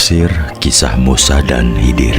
Tafsir Kisah Musa dan Khidir.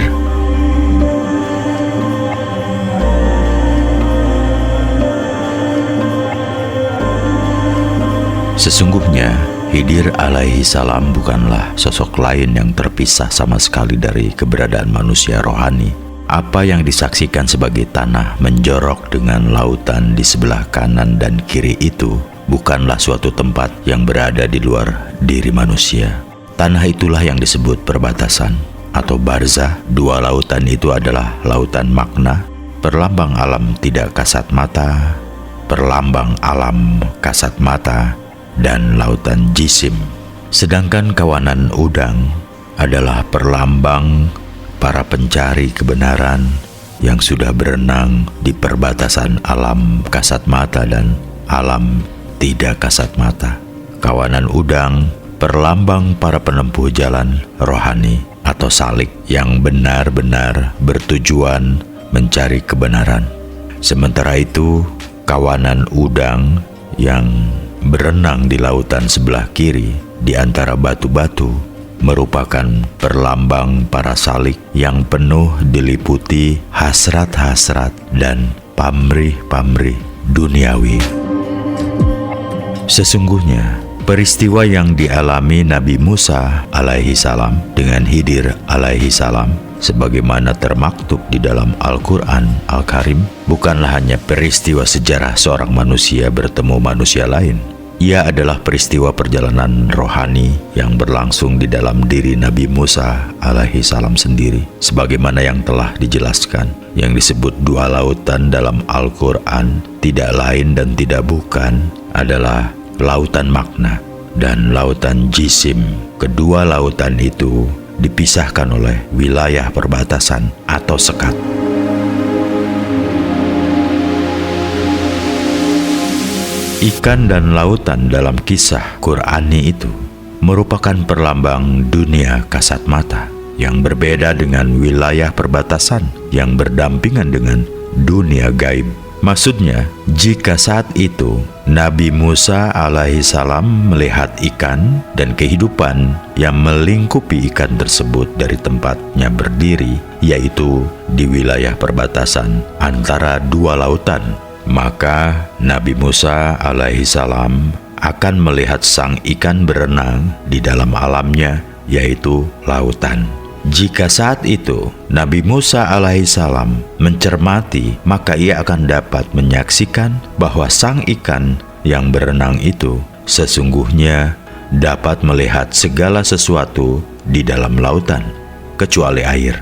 Sesungguhnya Khidir alaihi salam bukanlah sosok lain yang terpisah sama sekali dari keberadaan manusia rohani. Apa yang disaksikan sebagai tanah menjorok dengan lautan di sebelah kanan dan kiri itu bukanlah suatu tempat yang berada di luar diri manusia. Tanah itulah yang disebut perbatasan atau barzah. Dua lautan itu adalah lautan makna, perlambang alam tidak kasat mata, perlambang alam kasat mata, dan lautan jisim. Sedangkan kawanan udang adalah perlambang para pencari kebenaran yang sudah berenang di perbatasan alam kasat mata dan alam tidak kasat mata. Kawanan udang perlambang para penempuh jalan rohani atau salik yang benar-benar bertujuan mencari kebenaran. Sementara itu, kawanan udang yang berenang di lautan sebelah kiri di antara batu-batu merupakan perlambang para salik yang penuh diliputi hasrat-hasrat dan pamrih-pamrih duniawi. Sesungguhnya peristiwa yang dialami Nabi Musa alaihi salam dengan Khidir alaihi salam sebagaimana termaktub di dalam Al-Quran Al-Karim bukanlah hanya peristiwa sejarah seorang manusia bertemu manusia lain. Ia adalah peristiwa perjalanan rohani yang berlangsung di dalam diri Nabi Musa alaihi salam sendiri, sebagaimana yang telah dijelaskan. Yang disebut dua lautan dalam Al-Quran tidak lain dan tidak bukan adalah lautan makna dan lautan jisim. Kedua lautan itu dipisahkan oleh wilayah perbatasan atau sekat. Ikan dan lautan dalam kisah Qur'ani itu merupakan perlambang dunia kasat mata yang berbeda dengan wilayah perbatasan yang berdampingan dengan dunia gaib. Maksudnya, jika saat itu Nabi Musa alaihi salam melihat ikan dan kehidupan yang melingkupi ikan tersebut dari tempatnya berdiri, yaitu di wilayah perbatasan antara dua lautan, maka Nabi Musa alaihi salam akan melihat sang ikan berenang di dalam alamnya, yaitu lautan. Jika saat itu Nabi Musa alaihi salam mencermati, maka ia akan dapat menyaksikan bahwa sang ikan yang berenang itu sesungguhnya dapat melihat segala sesuatu di dalam lautan, kecuali air.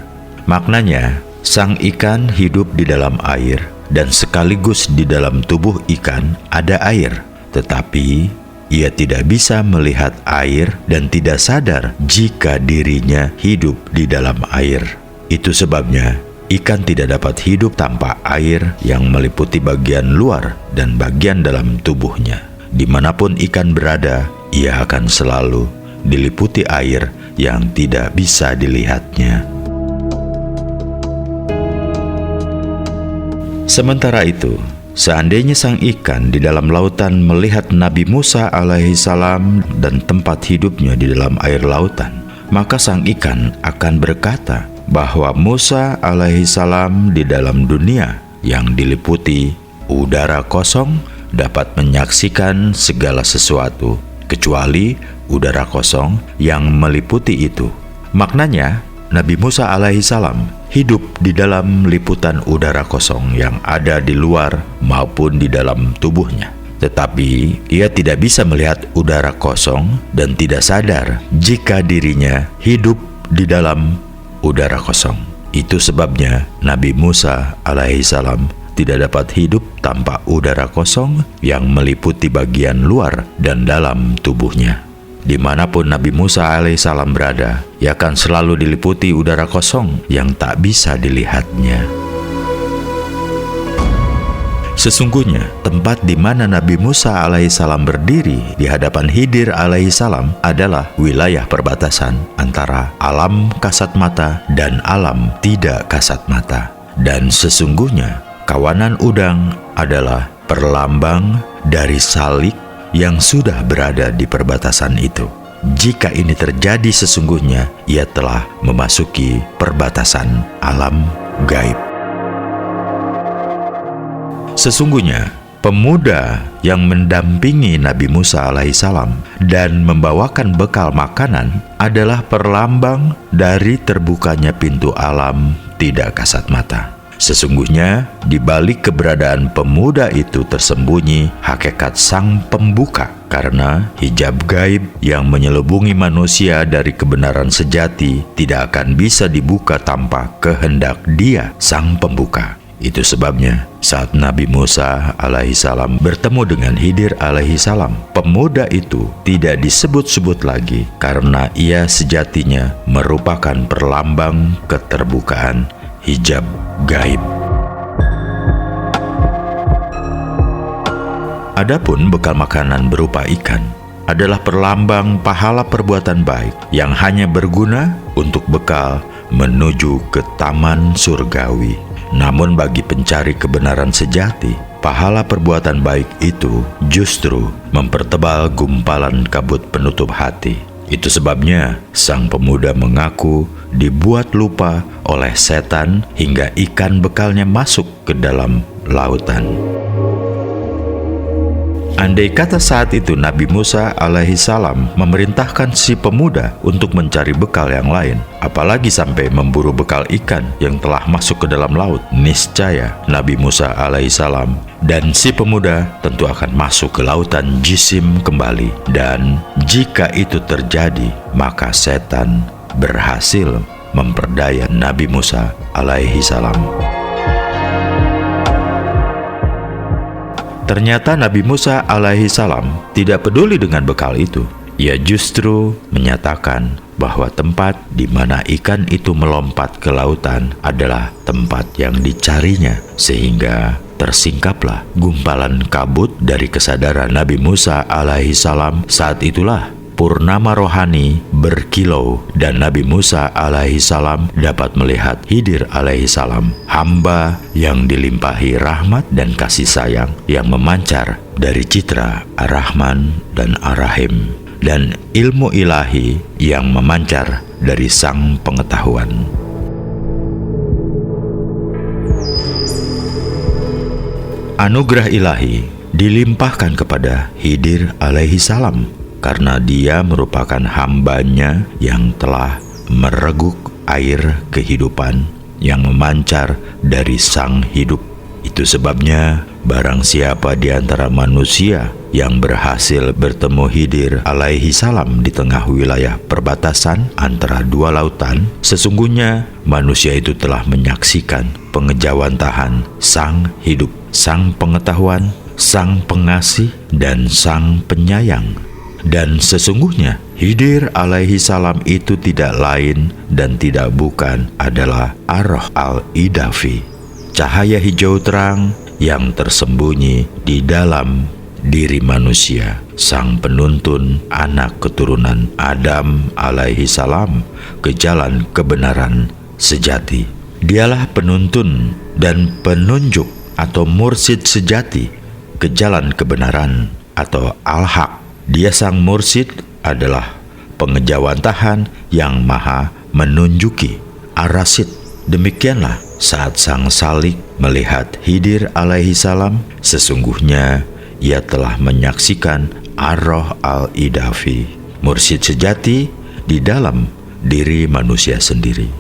Maknanya, sang ikan hidup di dalam air dan sekaligus di dalam tubuh ikan ada air, tetapi ia tidak bisa melihat air dan tidak sadar jika dirinya hidup di dalam air. Itu sebabnya ikan tidak dapat hidup tanpa air yang meliputi bagian luar dan bagian dalam tubuhnya. Dimanapun ikan berada, ia akan selalu diliputi air yang tidak bisa dilihatnya. Sementara itu, seandainya sang ikan di dalam lautan melihat Nabi Musa alaihi salam dan tempat hidupnya di dalam air lautan, maka sang ikan akan berkata bahwa Musa alaihi salam di dalam dunia yang diliputi udara kosong dapat menyaksikan segala sesuatu, kecuali udara kosong yang meliputi itu. Maknanya, Nabi Musa alaihi salam hidup di dalam liputan udara kosong yang ada di luar maupun di dalam tubuhnya. Tetapi ia tidak bisa melihat udara kosong dan tidak sadar jika dirinya hidup di dalam udara kosong. Itu sebabnya Nabi Musa alaihi salam tidak dapat hidup tanpa udara kosong yang meliputi bagian luar dan dalam tubuhnya. Dimanapun Nabi Musa alaihissalam berada, ia akan selalu diliputi udara kosong yang tak bisa dilihatnya. Sesungguhnya, tempat di mana Nabi Musa alaihissalam berdiri di hadapan Khidir alaihissalam adalah wilayah perbatasan antara alam kasat mata dan alam tidak kasat mata. Dan sesungguhnya, kawanan udang adalah perlambang dari salik yang sudah berada di perbatasan itu. jika ini terjadi sesungguhnya ia telah memasuki perbatasan alam gaib. Sesungguhnya pemuda yang mendampingi Nabi Musa alaihissalam dan membawakan bekal makanan adalah perlambang dari terbukanya pintu alam tidak kasat mata. Sesungguhnya di balik keberadaan pemuda itu tersembunyi hakikat sang pembuka, karena hijab gaib yang menyelubungi manusia dari kebenaran sejati tidak akan bisa dibuka tanpa kehendak Dia, sang pembuka. Itu sebabnya saat Nabi Musa alaihissalam bertemu dengan Khidir alaihissalam, pemuda itu tidak disebut-sebut lagi karena ia sejatinya merupakan perlambang keterbukaan hijab gaib. Adapun bekal makanan berupa ikan adalah perlambang pahala perbuatan baik yang hanya berguna untuk bekal menuju ke taman surgawi. Namun bagi pencari kebenaran sejati, pahala perbuatan baik itu justru mempertebal gumpalan kabut penutup hati. Itu sebabnya sang pemuda mengaku dibuat lupa oleh setan hingga ikan bekalnya masuk ke dalam lautan. Andai kata saat itu Nabi Musa alaihissalam memerintahkan si pemuda untuk mencari bekal yang lain, apalagi sampai memburu bekal ikan yang telah masuk ke dalam laut, niscaya Nabi Musa alaihissalam dan si pemuda tentu akan masuk ke lautan jisim kembali. Dan jika itu terjadi, maka setan berhasil memperdaya Nabi Musa alaihissalam. Ternyata Nabi Musa alaihissalam tidak peduli dengan bekal itu. Ia justru menyatakan bahwa tempat di mana ikan itu melompat ke lautan adalah tempat yang dicarinya, sehingga tersingkaplah gumpalan kabut dari kesadaran Nabi Musa alaihissalam. Saat itulah purnama rohani berkilau dan Nabi Musa alaihissalam dapat melihat Khidir alaihissalam, hamba yang dilimpahi rahmat dan kasih sayang yang memancar dari citra Ar-Rahman dan Ar-Rahim, dan ilmu ilahi yang memancar dari sang pengetahuan. Anugerah ilahi dilimpahkan kepada Khidir alaihissalam karena dia merupakan hambanya yang telah mereguk air kehidupan yang memancar dari sang hidup. Itu sebabnya barang siapa di antara manusia yang berhasil bertemu Khidir alaihissalam di tengah wilayah perbatasan antara dua lautan, sesungguhnya manusia itu telah menyaksikan pengejawantahan sang hidup, sang pengetahuan, sang pengasih, dan sang penyayang. Dan sesungguhnya Khidir alaihissalam itu tidak lain dan tidak bukan adalah Ar-Roh al-Idafi, cahaya hijau terang yang tersembunyi di dalam diri manusia, sang penuntun anak keturunan Adam alaihissalam ke jalan kebenaran sejati. Dialah penuntun dan penunjuk atau mursid sejati ke jalan kebenaran atau al-haq. Dia sang mursid adalah pengejawantahan yang maha menunjuki, ar-rasid. Demikianlah saat sang salik melihat Khidir alaihissalam, sesungguhnya ia telah menyaksikan Ar-Roh al-Idafi, mursid sejati di dalam diri manusia sendiri.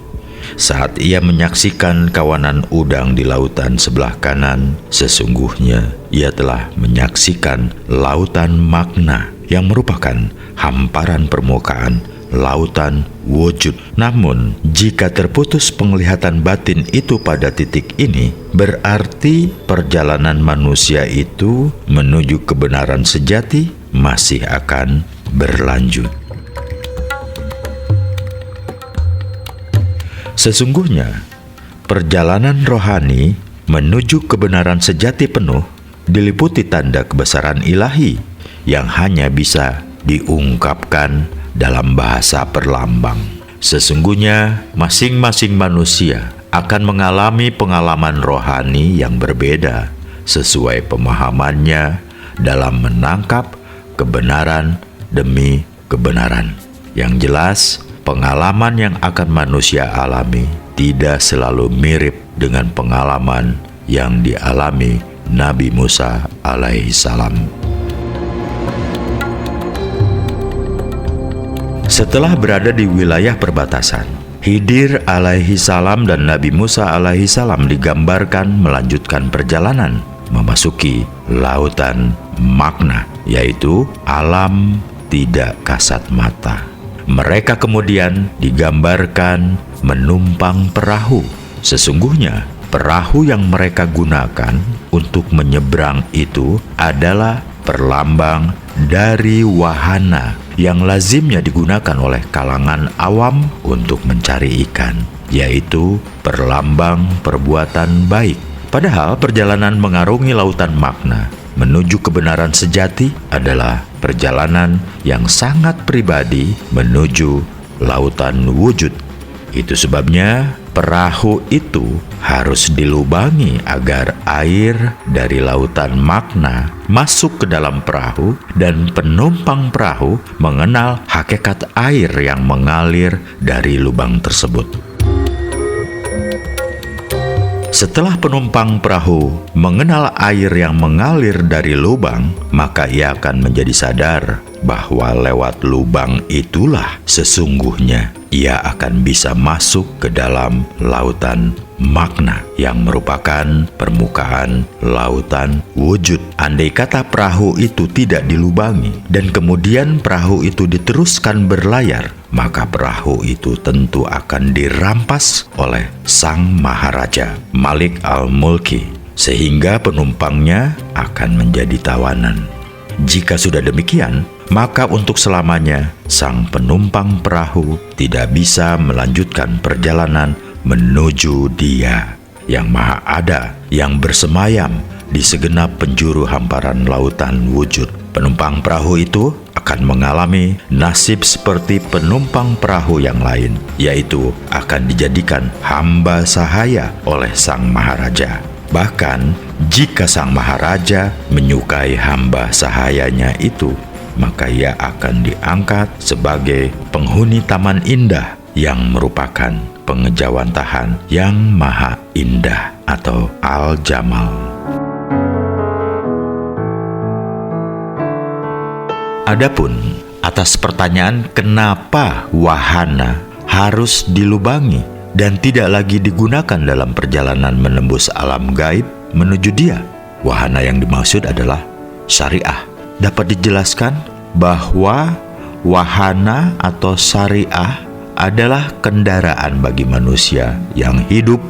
Saat ia menyaksikan kawanan udang di lautan sebelah kanan, sesungguhnya ia telah menyaksikan lautan makna yang merupakan hamparan permukaan lautan wujud. Namun, jika terputus penglihatan batin itu pada titik ini, berarti perjalanan manusia itu menuju kebenaran sejati masih akan berlanjut. Sesungguhnya, perjalanan rohani menuju kebenaran sejati penuh diliputi tanda kebesaran ilahi yang hanya bisa diungkapkan dalam bahasa perlambang. Sesungguhnya, masing-masing manusia akan mengalami pengalaman rohani yang berbeda sesuai pemahamannya dalam menangkap kebenaran demi kebenaran. Yang jelas, pengalaman yang akan manusia alami tidak selalu mirip dengan pengalaman yang dialami Nabi Musa alaihissalam. Setelah berada di wilayah perbatasan, Khidir alaihissalam dan Nabi Musa alaihissalam digambarkan melanjutkan perjalanan memasuki lautan Magna, yaitu alam tidak kasat mata. Mereka kemudian digambarkan menumpang perahu. Sesungguhnya perahu yang mereka gunakan untuk menyeberang itu adalah perlambang dari wahana yang lazimnya digunakan oleh kalangan awam untuk mencari ikan, yaitu perlambang perbuatan baik. Padahal perjalanan mengarungi lautan Magna menuju kebenaran sejati adalah perjalanan yang sangat pribadi menuju lautan wujud. Itu sebabnya perahu itu harus dilubangi agar air dari lautan Magna masuk ke dalam perahu dan penumpang perahu mengenal hakikat air yang mengalir dari lubang tersebut. Setelah penumpang perahu mengenal air yang mengalir dari lubang, maka ia akan menjadi sadar bahwa lewat lubang itulah sesungguhnya ia akan bisa masuk ke dalam lautan Magna yang merupakan permukaan lautan wujud. Andai kata perahu itu tidak dilubangi dan kemudian perahu itu diteruskan berlayar, maka perahu itu tentu akan dirampas oleh Sang Maharaja, Malik al-Mulki, sehingga penumpangnya akan menjadi tawanan. Jika sudah demikian, maka untuk selamanya sang penumpang perahu tidak bisa melanjutkan perjalanan menuju Dia yang Maha Ada, yang bersemayam di segenap penjuru hamparan lautan wujud. Penumpang perahu itu akan mengalami nasib seperti penumpang perahu yang lain, yaitu akan dijadikan hamba sahaya oleh Sang Maharaja. Bahkan jika Sang Maharaja menyukai hamba sahayanya itu, maka ia akan diangkat sebagai penghuni taman indah yang merupakan pengejawantahan yang maha indah atau Al-Jamal. Adapun atas pertanyaan kenapa wahana harus dilubangi dan tidak lagi digunakan dalam perjalanan menembus alam gaib menuju Dia, wahana yang dimaksud adalah syariah. Dapat dijelaskan bahwa wahana atau syariah adalah kendaraan bagi manusia yang hidup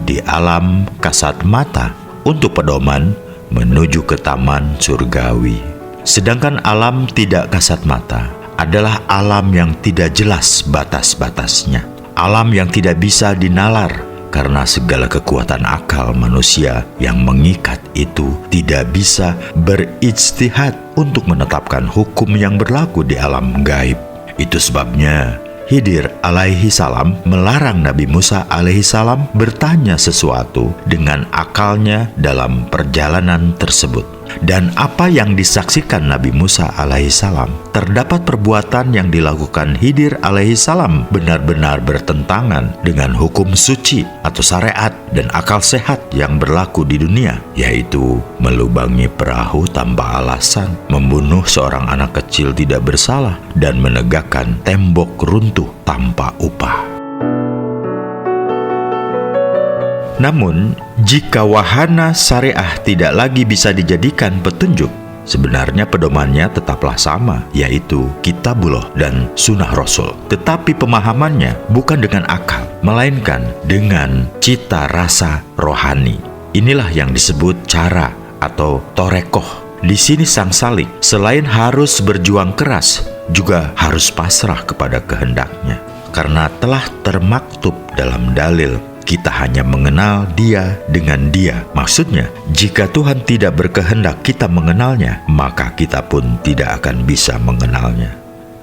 di alam kasat mata untuk pedoman menuju ke taman surgawi. Sedangkan alam tidak kasat mata adalah alam yang tidak jelas batas-batasnya, alam yang tidak bisa dinalar karena segala kekuatan akal manusia yang mengikat itu tidak bisa berijtihad untuk menetapkan hukum yang berlaku di alam gaib. Itu sebabnya Khidir alaihissalam melarang Nabi Musa alaihissalam bertanya sesuatu dengan akalnya dalam perjalanan tersebut. Dan apa yang disaksikan Nabi Musa alaihissalam, terdapat perbuatan yang dilakukan Khidir alaihissalam benar-benar bertentangan dengan hukum suci atau syariat dan akal sehat yang berlaku di dunia, yaitu melubangi perahu tanpa alasan, membunuh seorang anak kecil tidak bersalah, dan menegakkan tembok runtuh tanpa upah. Namun, jika wahana syariah tidak lagi bisa dijadikan petunjuk, sebenarnya pedomannya tetaplah sama, yaitu Kitabullah dan Sunnah Rasul. Tetapi pemahamannya bukan dengan akal, melainkan dengan cita rasa rohani. Inilah yang disebut cara atau torekoh. Di sini sang salik selain harus berjuang keras, juga harus pasrah kepada kehendaknya. Karena telah termaktub dalam dalil, kita hanya mengenal Dia dengan Dia. Maksudnya, jika Tuhan tidak berkehendak kita mengenalnya, maka kita pun tidak akan bisa mengenalnya.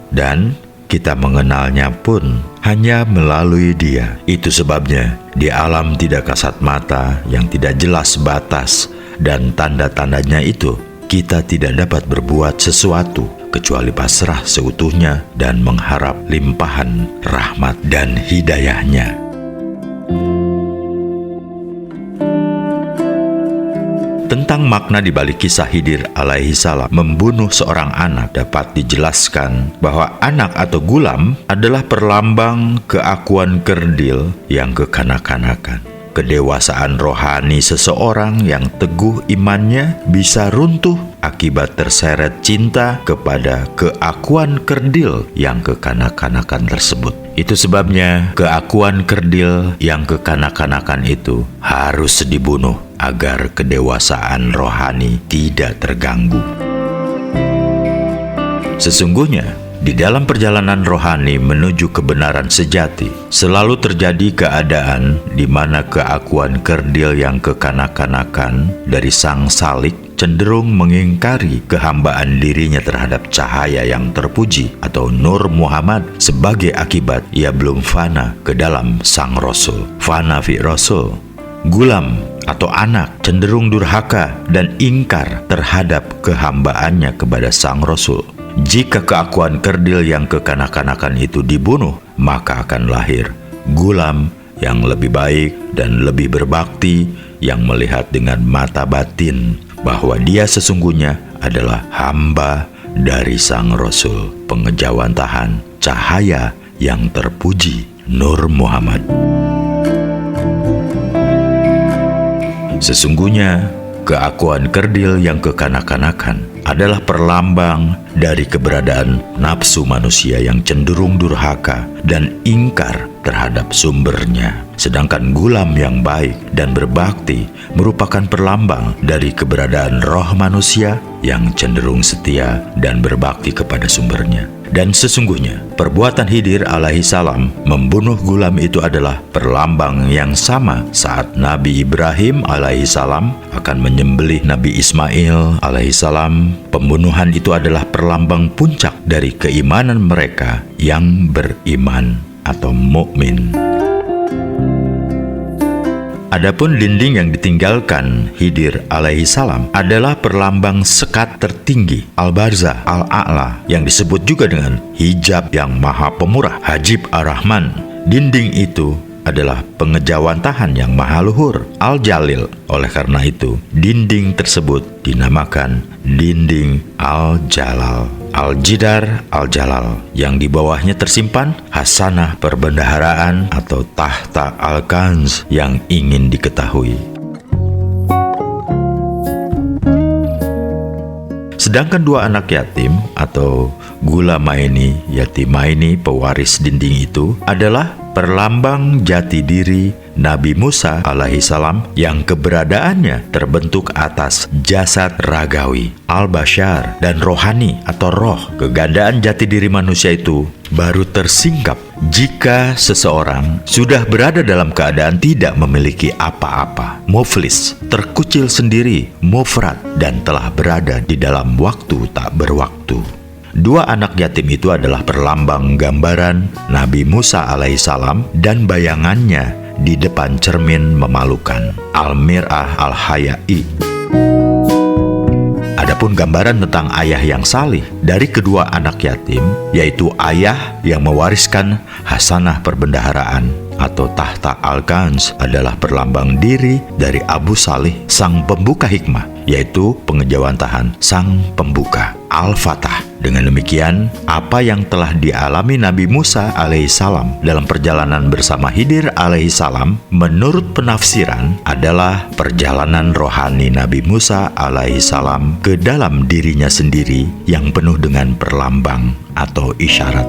Dan kita mengenalnya pun hanya melalui Dia. Itu sebabnya di alam tidak kasat mata yang tidak jelas batas dan tanda-tandanya itu, kita tidak dapat berbuat sesuatu kecuali pasrah seutuhnya dan mengharap limpahan rahmat dan hidayah-Nya. Tentang makna di balik kisah Khidir alaihi salam membunuh seorang anak dapat dijelaskan bahwa anak atau gulam adalah perlambang keakuan kerdil yang kekanak-kanakan. Kedewasaan rohani seseorang yang teguh imannya bisa runtuh akibat terseret cinta kepada keakuan kerdil yang kekanak-kanakan tersebut. Itu sebabnya keakuan kerdil yang kekanak-kanakan itu harus dibunuh agar kedewasaan rohani tidak terganggu. Sesungguhnya, di dalam perjalanan rohani menuju kebenaran sejati, selalu terjadi keadaan di mana keakuan kerdil yang kekanak-kanakan dari sang salik cenderung mengingkari kehambaan dirinya terhadap cahaya yang terpuji atau Nur Muhammad sebagai akibat ia belum fana ke dalam sang Rasul. Fana fi Rasul. Gulam atau anak cenderung durhaka dan ingkar terhadap kehambaannya kepada sang Rasul. Jika keakuan kerdil yang kekanak-kanakan itu dibunuh, maka akan lahir gulam yang lebih baik dan lebih berbakti, yang melihat dengan mata batin bahwa dia sesungguhnya adalah hamba dari sang Rasul, pengejawantahan cahaya yang terpuji, Nur Muhammad. Sesungguhnya keakuan kerdil yang kekanak-kanakan adalah perlambang dari keberadaan nafsu manusia yang cenderung durhaka dan ingkar terhadap sumbernya. Sedangkan gulam yang baik dan berbakti merupakan perlambang dari keberadaan roh manusia yang cenderung setia dan berbakti kepada sumbernya. Dan sesungguhnya perbuatan Khidir alaihi salam membunuh gulam itu adalah perlambang yang sama saat Nabi Ibrahim alaihi salam akan menyembelih Nabi Ismail alaihi salam. Pembunuhan itu adalah perlambang puncak dari keimanan mereka yang beriman atau mukmin. Adapun dinding yang ditinggalkan Khidir alaihi salam adalah perlambang sekat tertinggi Al-Barzah Al-A'la yang disebut juga dengan hijab yang maha pemurah, Hajib Ar-Rahman. Dinding itu adalah pengejawantahan yang maha luhur, Al-Jalil. Oleh karena itu, dinding tersebut dinamakan dinding Al-Jalal, Al-Jidar Al-Jalal, yang di bawahnya tersimpan hasanah perbendaharaan atau tahta Al-Kanz yang ingin diketahui. Sedangkan dua anak yatim atau gulamaini yatimaini pewaris dinding itu adalah perlambang jati diri Nabi Musa alaihi salam yang keberadaannya terbentuk atas jasad ragawi, al-bashar, dan rohani atau roh. Kegandaan jati diri manusia itu baru tersingkap jika seseorang sudah berada dalam keadaan tidak memiliki apa-apa, muflis, terkucil sendiri, mufrad, dan telah berada di dalam waktu tak berwaktu. Dua anak yatim itu adalah perlambang gambaran Nabi Musa alaihissalam dan bayangannya di depan cermin memalukan, Al-Mir'ah Al-Haya'i. Adapun gambaran tentang ayah yang salih dari kedua anak yatim, yaitu ayah yang mewariskan hasanah perbendaharaan atau tahta Al-Kanz, adalah perlambang diri dari Abu Salih, sang pembuka hikmah, yaitu pengejawantahan sang pembuka, Al-Fatah. Dengan demikian, apa yang telah dialami Nabi Musa alaihissalam dalam perjalanan bersama Khidir alaihissalam menurut penafsiran adalah perjalanan rohani Nabi Musa alaihissalam ke dalam dirinya sendiri yang penuh dengan perlambang atau isyarat.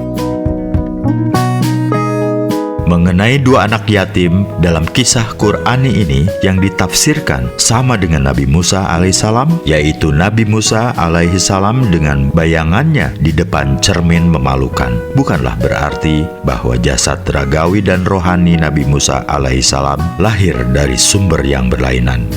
Mengenai dua anak yatim dalam kisah Qur'ani ini yang ditafsirkan sama dengan Nabi Musa alaihissalam, yaitu Nabi Musa alaihissalam dengan bayangannya di depan cermin memalukan, bukanlah berarti bahwa jasad ragawi dan rohani Nabi Musa alaihissalam lahir dari sumber yang berlainan.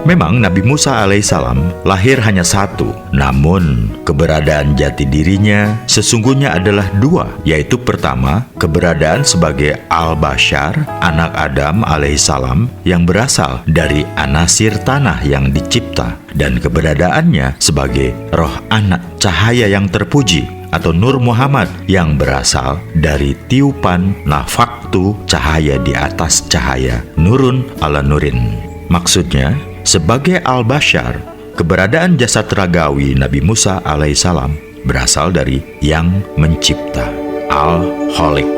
Memang Nabi Musa alaihissalam lahir hanya satu, namun keberadaan jati dirinya sesungguhnya adalah dua, yaitu pertama, keberadaan sebagai Al-Bashar, anak Adam alaihissalam yang berasal dari anasir tanah yang dicipta, dan keberadaannya sebagai roh anak cahaya yang terpuji atau Nur Muhammad yang berasal dari tiupan nafaktu cahaya di atas cahaya, nurun ala nurin. Maksudnya, sebagai Al-Bashar, keberadaan jasad ragawi Nabi Musa alaihissalam berasal dari yang mencipta, Al-Khaliq.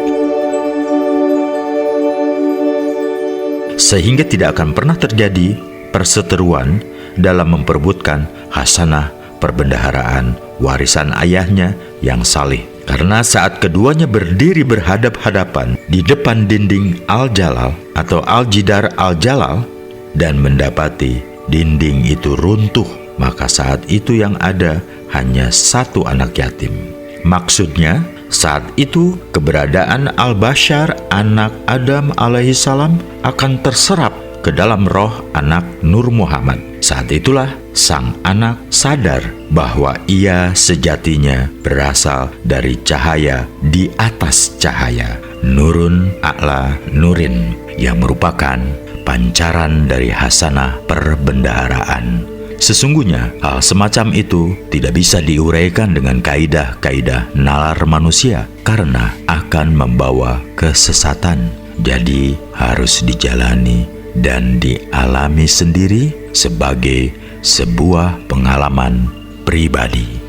Sehingga tidak akan pernah terjadi perseteruan dalam memperebutkan hasanah perbendaharaan warisan ayahnya yang salih. Karena saat keduanya berdiri berhadap-hadapan di depan dinding Al-Jalal atau Al-Jidar Al-Jalal dan mendapati dinding itu runtuh, maka saat itu yang ada hanya satu anak yatim. Maksudnya, saat itu keberadaan Al-Bashar anak Adam alaihissalam akan terserap ke dalam roh anak Nur Muhammad. Saat itulah sang anak sadar bahwa ia sejatinya berasal dari cahaya di atas cahaya, Nurun A'la Nurin, yang merupakan pancaran dari hasanah perbendaharaan. Sesungguhnya hal semacam itu tidak bisa diuraikan dengan kaidah-kaidah nalar manusia karena akan membawa kesesatan. Jadi harus dijalani dan dialami sendiri sebagai sebuah pengalaman pribadi.